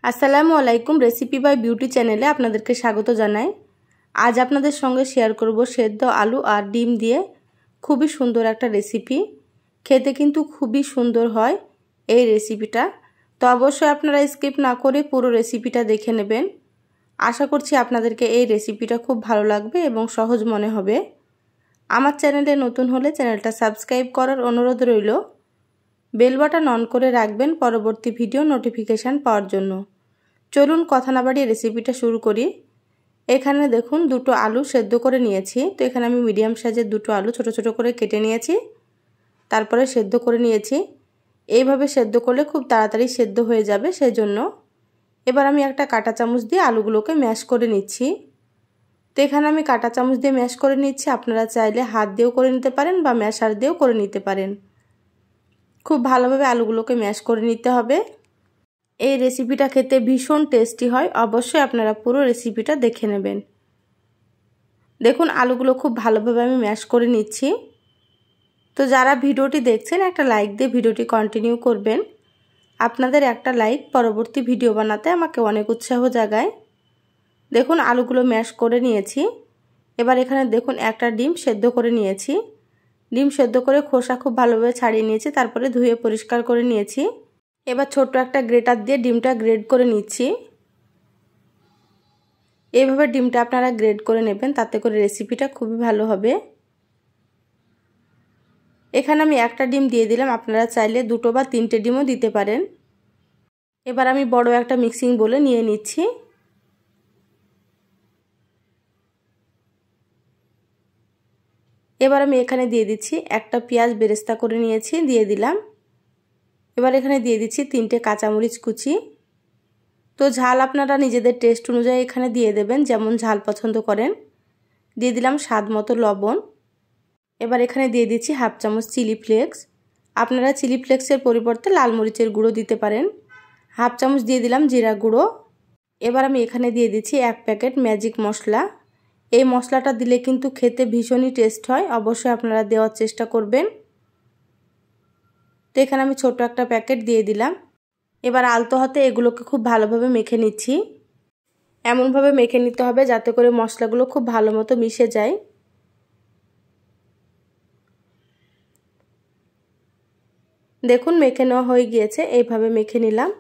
আসসালামু আলাইকুম। Recipe by beauty চ্যানেলে আপনাদেরকে স্বাগত জানাই। আজ আপনাদের সঙ্গে শেয়ার করব সেদ্ধ আলু আর ডিম দিয়ে খুবই সুন্দর একটা রেসিপি। খেতে কিন্তু খুবই সুন্দর হয় এই রেসিপিটা। তো অবশ্যই আপনারা স্কিপ না করে পুরো রেসিপিটা দেখে নেবেন। আশা করছি আপনাদেরকে এই রেসিপিটা খুব ভালো লাগবে এবং সহজ মনে হবে। আমার চ্যানেলে নতুন হলে চ্যানেলটা সাবস্ক্রাইব করার অনুরোধ রইল। বেল বাটন অন করে রাখবেন পরবর্তী ভিডিও নোটিফিকেশান পাওয়ার জন্য। চলুন কথা না বাড়িয়ে রেসিপিটা শুরু করি। এখানে দেখুন দুটো আলু সেদ্ধ করে নিয়েছি। তো এখানে আমি মিডিয়াম সাইজের দুটো আলু ছোট ছোট করে কেটে নিয়েছি, তারপরে সেদ্ধ করে নিয়েছি। এইভাবে সেদ্ধ করলে খুব তাড়াতাড়ি সেদ্ধ হয়ে যাবে, সেজন্য এবার আমি একটা কাঁটা চামচ দিয়ে আলুগুলোকে ম্যাশ করে নিচ্ছি। তো এখানে আমি কাঁটা চামচ দিয়ে ম্যাশ করে নিচ্ছি। আপনারা চাইলে হাত দিয়েও করে নিতে পারেন বা ম্যাশার দিয়েও করে নিতে পারেন। খুব ভালোভাবে আলুগুলোকে ম্যাশ করে নিতে হবে। এই রেসিপিটা খেতে ভীষণ টেস্টি হয়, অবশ্যই আপনারা পুরো রেসিপিটা দেখে নেবেন। দেখুন আলুগুলো খুব ভালোভাবে আমি ম্যাশ করে নিচ্ছি। তো যারা ভিডিওটি দেখছেন একটা লাইক দিয়ে ভিডিওটি কন্টিনিউ করবেন। আপনাদের একটা লাইক পরবর্তী ভিডিও বানাতে আমাকে অনেক উৎসাহ জাগায়। দেখুন আলুগুলো ম্যাশ করে নিয়েছি। এবার এখানে দেখুন একটা ডিম সেদ্ধ করে নিয়েছি। ডিম সেদ্ধ করে খোসা খুব ভালোভাবে ছাড়িয়ে নিয়েছি, তারপরে ধুয়ে পরিষ্কার করে নিয়েছি। এবার ছোট্ট একটা গ্রেটার দিয়ে ডিমটা গ্রেড করে নিচ্ছি। এইভাবে ডিমটা আপনারা গ্রেড করে নেবেন, তাতে করে রেসিপিটা খুবই ভালো হবে। এখানে আমি একটা ডিম দিয়ে দিলাম, আপনারা চাইলে দুটো বা তিনটে ডিমও দিতে পারেন। এবার আমি বড় একটা মিক্সিং বোলে নিয়ে নিচ্ছি। এবার আমি এখানে দিয়ে দিচ্ছি একটা পেঁয়াজ বেরেস্তা করে নিয়েছি, দিয়ে দিলাম। এবার এখানে দিয়ে দিচ্ছি তিনটে কাঁচামরিচ কুচি। তো ঝাল আপনারা নিজেদের টেস্ট অনুযায়ী এখানে দিয়ে দেবেন, যেমন ঝাল পছন্দ করেন। দিয়ে দিলাম স্বাদ মতো লবণ। এবার এখানে দিয়ে দিচ্ছি হাফ চামচ চিলি ফ্লেক্স। আপনারা চিলি ফ্লেক্সের পরিবর্তে লাল মরিচের গুঁড়ো দিতে পারেন। হাফ চামচ দিয়ে দিলাম জিরা গুঁড়ো। এবার আমি এখানে দিয়ে দিচ্ছি এক প্যাকেট ম্যাজিক মশলা। এই মশলাটা দিলে কিন্তু খেতে ভীষণই টেস্ট হয়, অবশ্যই আপনারা দেওয়ার চেষ্টা করবেন। তো এখানে আমি ছোট একটা প্যাকেট দিয়ে দিলাম। এবার আলতো হাতে এগুলোকে খুব ভালোভাবে মেখে নিচ্ছি। এমনভাবে মেখে নিতে হবে যাতে করে মশলাগুলো খুব ভালো মতো মিশে যায়। দেখুন মেখে নেওয়া হয়ে গিয়েছে, এইভাবে মেখে নিলাম।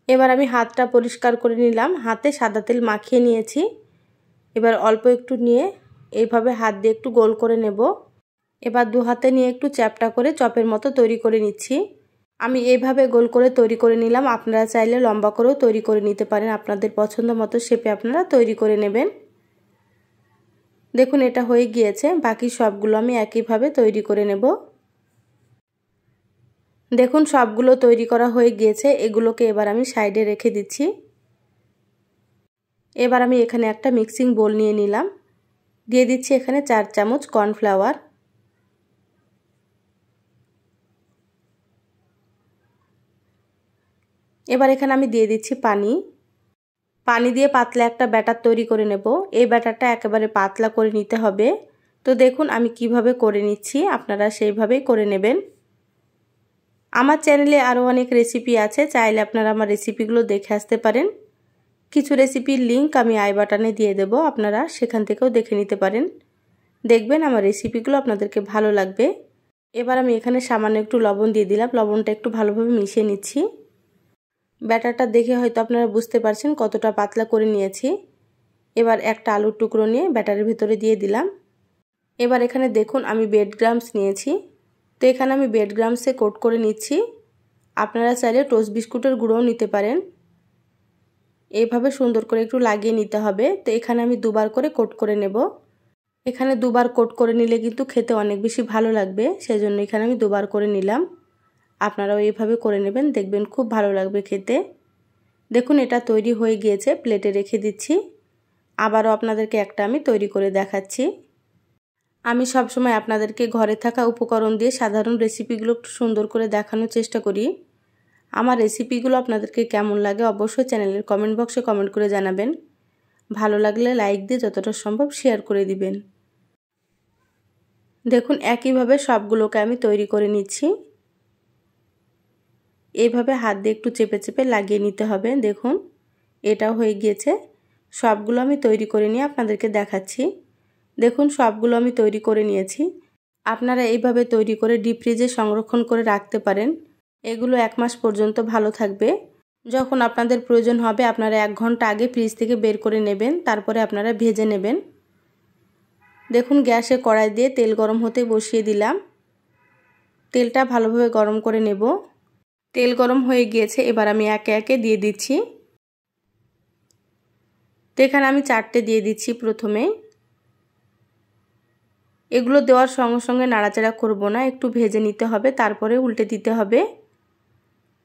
এবার আমি হাতটা পরিষ্কার করে নিলাম, হাতে সাদা তেল মাখিয়ে নিয়েছি। এবার অল্প একটু নিয়ে এইভাবে হাত দিয়ে একটু গোল করে নেব। এবার দু হাতে নিয়ে একটু চ্যাপটা করে চপের মতো তৈরি করে নিচ্ছি। আমি এইভাবে গোল করে তৈরি করে নিলাম। আপনারা চাইলে লম্বা করেও তৈরি করে নিতে পারেন, আপনাদের পছন্দ মতো শেপে আপনারা তৈরি করে নেবেন। দেখুন এটা হয়ে গিয়েছে, বাকি সবগুলো আমি একইভাবে তৈরি করে নেব। দেখুন সবগুলো তৈরি করা হয়ে গিয়েছে, এগুলোকে এবার আমি সাইডে রেখে দিচ্ছি। এবার আমি এখানে একটা মিক্সিং বোল নিয়ে নিলাম, দিয়ে দিচ্ছি এখানে 4 চামচ কর্নফ্লাওয়ার। এবার এখানে আমি দিয়ে দিচ্ছি পানি। পানি দিয়ে পাতলা একটা ব্যাটার তৈরি করে নেব। এই ব্যাটারটা একেবারে পাতলা করে নিতে হবে। তো দেখুন আমি কিভাবে করে নিচ্ছি, আপনারা সেইভাবেই করে নেবেন। আমার চ্যানেলে আরও অনেক রেসিপি আছে, চাইলে আপনারা আমার রেসিপিগুলো দেখে আসতে পারেন। কিছু রেসিপির লিংক আমি আই বাটনে দিয়ে দেব, আপনারা সেখান থেকেও দেখে নিতে পারেন। দেখবেন আমার রেসিপিগুলো আপনাদেরকে ভালো লাগবে। এবার আমি এখানে সামান্য একটু লবণ দিয়ে দিলাম, লবণটা একটু ভালোভাবে মিশিয়ে নিচ্ছি। ব্যাটারটা দেখে হয়তো আপনারা বুঝতে পারছেন কতটা পাতলা করে নিয়েছি। এবার একটা আলুর টুকরো নিয়ে ব্যাটারের ভিতরে দিয়ে দিলাম। এবার এখানে দেখুন আমি ব্রেড ক্রাম্বস নিয়েছি। তো এখানে আমি ব্রেড ক্রাম্বসে কোট করে নিচ্ছি। আপনারা চাইলে টোস্ট বিস্কুটের গুঁড়োও নিতে পারেন। এইভাবে সুন্দর করে একটু লাগিয়ে নিতে হবে। তো এখানে আমি দুবার করে কোট করে নেব। এখানে দুবার কোট করে নিলে কিন্তু খেতে অনেক বেশি ভালো লাগবে, সেজন্য এখানে আমি দুবার করে নিলাম। আপনারাও এইভাবে করে নেবেন, দেখবেন খুব ভালো লাগবে খেতে। দেখুন এটা তৈরি হয়ে গিয়েছে, প্লেটে রেখে দিচ্ছি। আবারও আপনাদেরকে একটা আমি তৈরি করে দেখাচ্ছি। আমি সবসময় আপনাদেরকে ঘরে থাকা উপকরণ দিয়ে সাধারণ রেসিপিগুলো একটু সুন্দর করে দেখানোর চেষ্টা করি। আমার রেসিপিগুলো আপনাদেরকে কেমন লাগে অবশ্যই চ্যানেলের কমেন্ট বক্সে কমেন্ট করে জানাবেন। ভালো লাগলে লাইক দিয়ে যতটা সম্ভব শেয়ার করে দিবেন। দেখুন একইভাবে সবগুলোকে আমি তৈরি করে নিচ্ছি। এইভাবে হাত দিয়ে একটু চেপে চেপে লাগিয়ে নিতে হবে। দেখুন এটাও হয়ে গিয়েছে। সবগুলো আমি তৈরি করে নিয়ে আপনাদেরকে দেখাচ্ছি। দেখুন সবগুলো আমি তৈরি করে নিয়েছি। আপনারা এইভাবে তৈরি করে ডিপ ফ্রিজে সংরক্ষণ করে রাখতে পারেন। এগুলো 1 মাস পর্যন্ত ভালো থাকবে। যখন আপনাদের প্রয়োজন হবে আপনারা 1 ঘন্টা আগে ফ্রিজ থেকে বের করে নেবেন, তারপরে আপনারা ভেজে নেবেন। দেখুন গ্যাসে কড়াই দিয়ে তেল গরম হতে বসিয়ে দিলাম। তেলটা ভালোভাবে গরম করে নেব। তেল গরম হয়ে গিয়েছে, এবার আমি একে একে দিয়ে দিচ্ছি। তো এখানে আমি 4টে দিয়ে দিচ্ছি প্রথমে। এগুলো দেওয়ার সঙ্গে সঙ্গে নাড়াচাড়া করব না, একটু ভেজে নিতে হবে, তারপরে উল্টে দিতে হবে।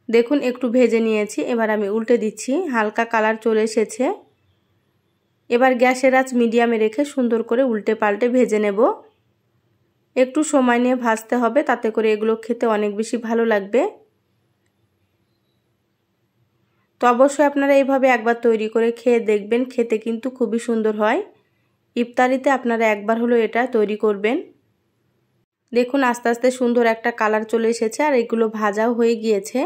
দেখুন একটু ভেজে নিয়েছি, এবার আমি উল্টে দিচ্ছি। হালকা কালার চলে এসেছে। এবার গ্যাসের আঁচ মিডিয়ামে রেখে সুন্দর করে উল্টে পাল্টে ভেজে নেব। একটু সময় নিয়ে ভাজতে হবে, তাতে করে এগুলো খেতে অনেক বেশি ভালো লাগবে। তো অবশ্যই আপনারা এইভাবে একবার তৈরি করে খেয়ে দেখবেন, খেতে কিন্তু খুবই সুন্দর হয়। ইফতারিতে আপনারা একবার হলো এটা তৈরি করবেন। দেখুন আস্তে আস্তে সুন্দর একটা কালার চলে এসেছে আর এগুলো ভাজাও হয়ে গিয়েছে।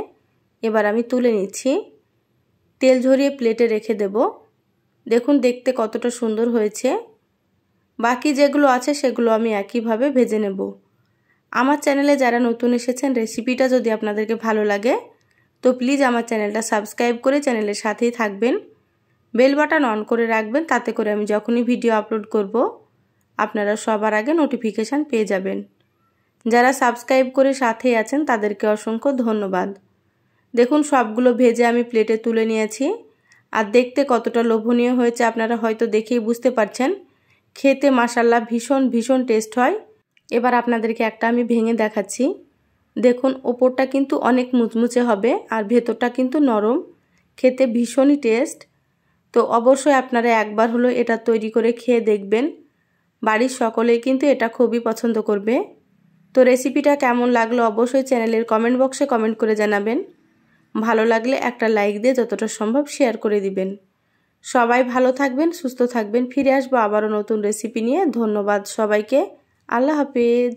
এবার আমি তুলে নিচ্ছি। তেল ঝরিয়ে প্লেটে রেখে দেব। দেখুন দেখতে কতটা সুন্দর হয়েছে। বাকি যেগুলো আছে সেগুলো আমি একইভাবে ভেজে নেব। আমার চ্যানেলে যারা নতুন এসেছেন, রেসিপিটা যদি আপনাদেরকে ভালো লাগে তো প্লিজ আমার চ্যানেলটা সাবস্ক্রাইব করে চ্যানেলের সাথেই থাকবেন। বেল বাটন অন করে রাখবেন, তাতে করে আমি যখনই ভিডিও আপলোড করব আপনারা সবার আগে নোটিফিকেশান পেয়ে যাবেন। যারা সাবস্ক্রাইব করে সাথেই আছেন তাদেরকে অসংখ্য ধন্যবাদ। দেখুন সবগুলো ভেজে আমি প্লেটে তুলে নিয়েছি। আর দেখতে কতটা লোভনীয় হয়েছে আপনারা হয়তো দেখেই বুঝতে পারছেন। খেতে মাশাআল্লাহ ভীষণ ভীষণ টেস্ট হয়। এবার আপনাদেরকে একটা আমি ভেঙে দেখাচ্ছি। দেখুন ওপরটা কিন্তু অনেক মুচমুচে হবে আর ভেতরটা কিন্তু নরম, খেতে ভীষণই টেস্ট। তো অবশ্যই আপনারা একবার হলো এটা তৈরি করে খেয়ে দেখবেন। বাড়ির সকলেই কিন্তু এটা খুবই পছন্দ করবে। তো রেসিপিটা কেমন লাগলো অবশ্যই চ্যানেলের কমেন্ট বক্সে কমেন্ট করে জানাবেন। ভালো লাগলে একটা লাইক দিয়ে যতটা সম্ভব শেয়ার করে দিবেন। সবাই ভালো থাকবেন, সুস্থ থাকবেন। ফিরে আসবো আবারও নতুন রেসিপি নিয়ে। ধন্যবাদ সবাইকে। আল্লাহ হাফেজ।